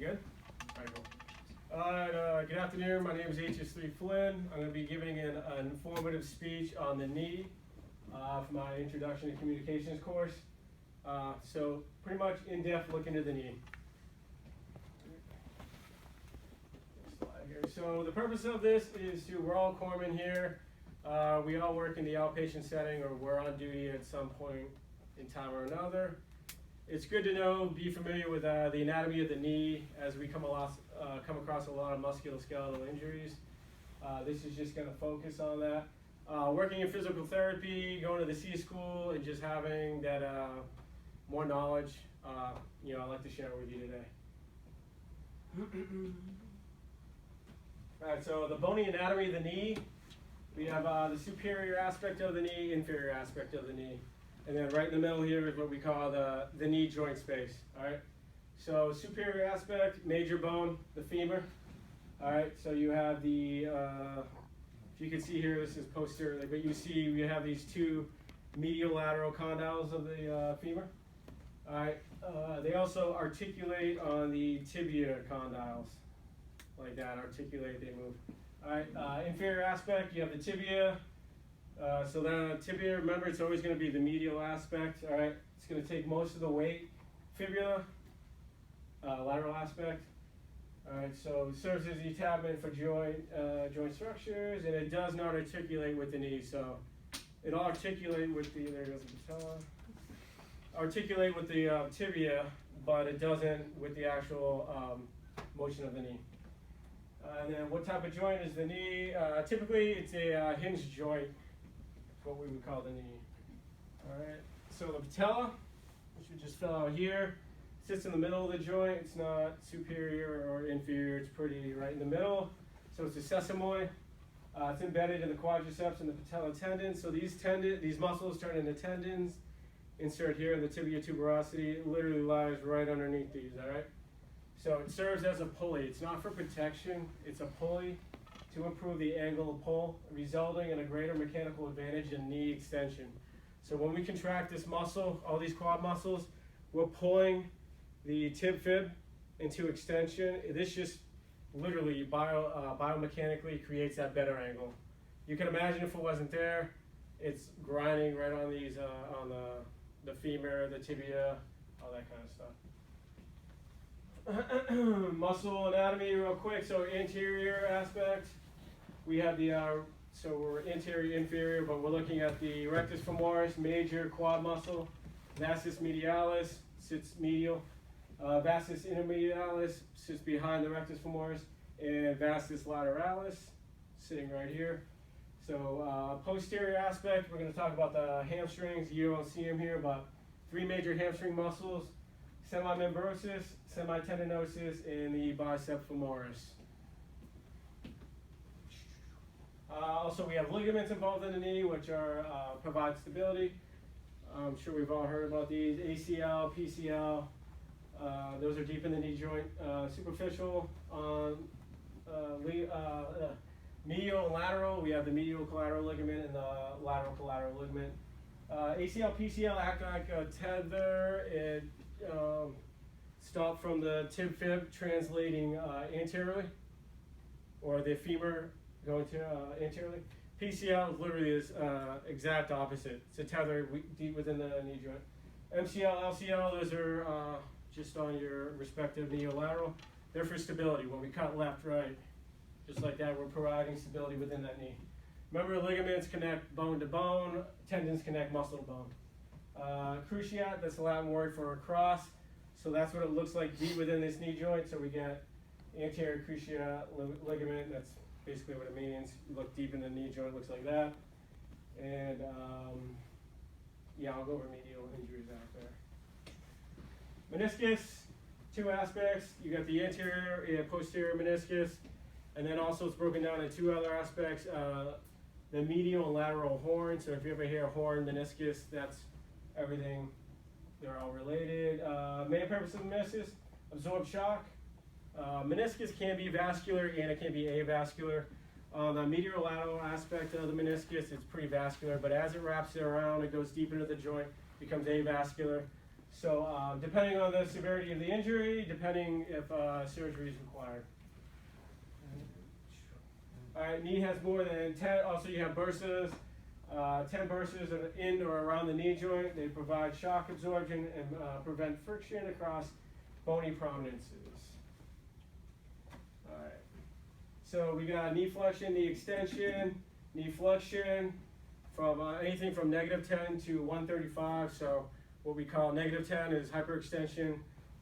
good? All right, cool. Good afternoon. My name is HS3 Flynn. I'm going to be giving an informative speech on the knee for my Introduction to Communications course. So pretty much in-depth look into the knee. Next slide here. So the purpose of this is we're all corpsmen here. We all work in the outpatient setting, or we're on duty at some point in time or another. It's good to know, be familiar with the anatomy of the knee, as we come across a lot of musculoskeletal injuries. This is just going to focus on that. Working in physical therapy, going to the C school, and just having that more knowledge, I'd like to share with you today. All right, so the bony anatomy of the knee. We have the superior aspect of the knee, inferior aspect of the knee. And then right in the middle here is what we call the knee joint space. All right. So superior aspect, major bone, the femur. All right. So you have the, if you can see here, this is posteriorly, but you see we have these two medial lateral condyles of the femur. All right. They also articulate on the tibia condyles, like that. Articulate, they move. All right. Inferior aspect, you have the tibia. So the tibia, remember, it's always going to be the medial aspect, all right? It's going to take most of the weight. Fibula, lateral aspect. All right, so it serves as the attachment for joint structures, and it does not articulate with the knee. So it'll articulate with the, there goes the patella, articulate with the tibia, but it doesn't with the actual motion of the knee. And then what type of joint is the knee? Typically, it's a hinged joint. What we would call the knee. All right. So the patella, which we just fill out here, sits in the middle of the joint. It's not superior or inferior. It's pretty right in the middle. So it's a sesamoid. It's embedded in the quadriceps and the patella tendon. So these muscles turn into tendons. Insert here in the tibia tuberosity. It literally lies right underneath these. All right. So it serves as a pulley. It's not for protection. It's a pulley to improve the angle of pull, resulting in a greater mechanical advantage in knee extension. So when we contract this muscle, all these quad muscles, we're pulling the tib fib into extension. This just literally biomechanically creates that better angle. You can imagine if it wasn't there, it's grinding right on these, on the femur, the tibia, all that kind of stuff. Muscle anatomy real quick. So anterior aspect, we have the, so we're interior, inferior, but we're looking at the rectus femoris, major quad muscle. Vastus medialis sits medial. Vastus intermedialis sits behind the rectus femoris. And vastus lateralis sitting right here. So posterior aspect, we're going to talk about the hamstrings. You don't see them here, but three major hamstring muscles: semimembrosus, semitendinosus, and the bicep femoris. Also, we have ligaments involved in the knee, which are provide stability. I'm sure we've all heard about these. ACL, PCL, those are deep in the knee joint. Superficial on medial and lateral, we have the medial collateral ligament and the lateral collateral ligament. ACL, PCL act like a tether. It stops from the tib fib translating anteriorly, or the femur going to anteriorly. PCL is literally this exact opposite. It's a tether deep within the knee joint. MCL, LCL, those are just on your respective neolateral. They're for stability. When we cut left, right, just like that, we're providing stability within that knee. Remember, ligaments connect bone to bone, tendons connect muscle to bone. Cruciate, that's the Latin word for cross. So that's what it looks like deep within this knee joint. So we get anterior cruciate ligament. That's basically what it means. You look deep in the knee joint, it looks like that. And yeah, I'll go over medial injuries after. Meniscus, two aspects. You got the anterior and posterior meniscus, and then also it's broken down into two other aspects, the medial and lateral horn. So if you ever hear horn, meniscus, that's everything. They're all related. Main purpose of the meniscus, absorb shock. Meniscus can be vascular and it can be avascular. On the medial lateral aspect of the meniscus, it's pretty vascular, but as it wraps it around, it goes deep into the joint, becomes avascular. So depending on the severity of the injury, depending if surgery is required. All right, knee has more than 10, also you have bursts, 10 bursts in or around the knee joint. They provide shock absorption and prevent friction across bony prominences. All right, so we got knee flexion, knee extension, knee flexion from anything from -10 to 135. So what we call -10 is hyperextension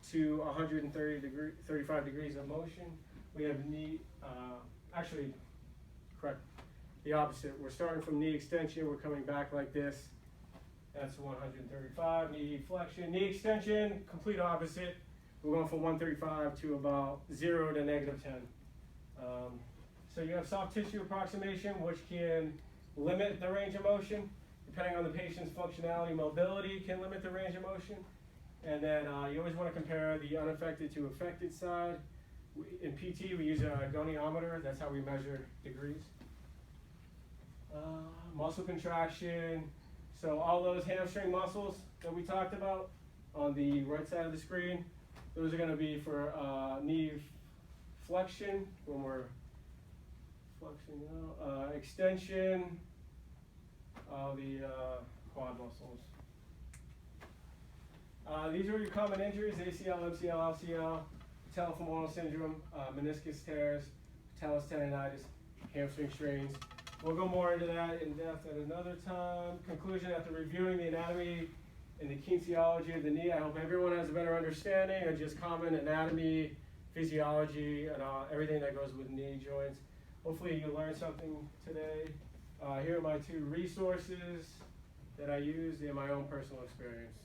to 135 degrees of motion. We have knee, actually, correct, the opposite. We're starting from knee extension, we're coming back like this. That's 135. Knee flexion, knee extension, complete opposite. We're going from 135 to about 0 to -10. So you have soft tissue approximation, which can limit the range of motion. Depending on the patient's functionality, mobility can limit the range of motion. And then you always want to compare the unaffected to affected side. In PT, we use a goniometer. That's how we measure degrees. Muscle contraction. So all those hamstring muscles that we talked about on the right side of the screen, those are going to be for knee flexion when we're flexing out. Extension, the quad muscles. These are your common injuries: ACL, MCL, LCL, patellofemoral syndrome, meniscus tears, patellis tendonitis, hamstring strains. We'll go more into that in depth at another time. Conclusion: after reviewing the anatomy and the kinesiology of the knee, I hope everyone has a better understanding of just common anatomy, physiology, and everything that goes with knee joints. Hopefully you learned something today. Here are my 2 resources that I used in my own personal experience.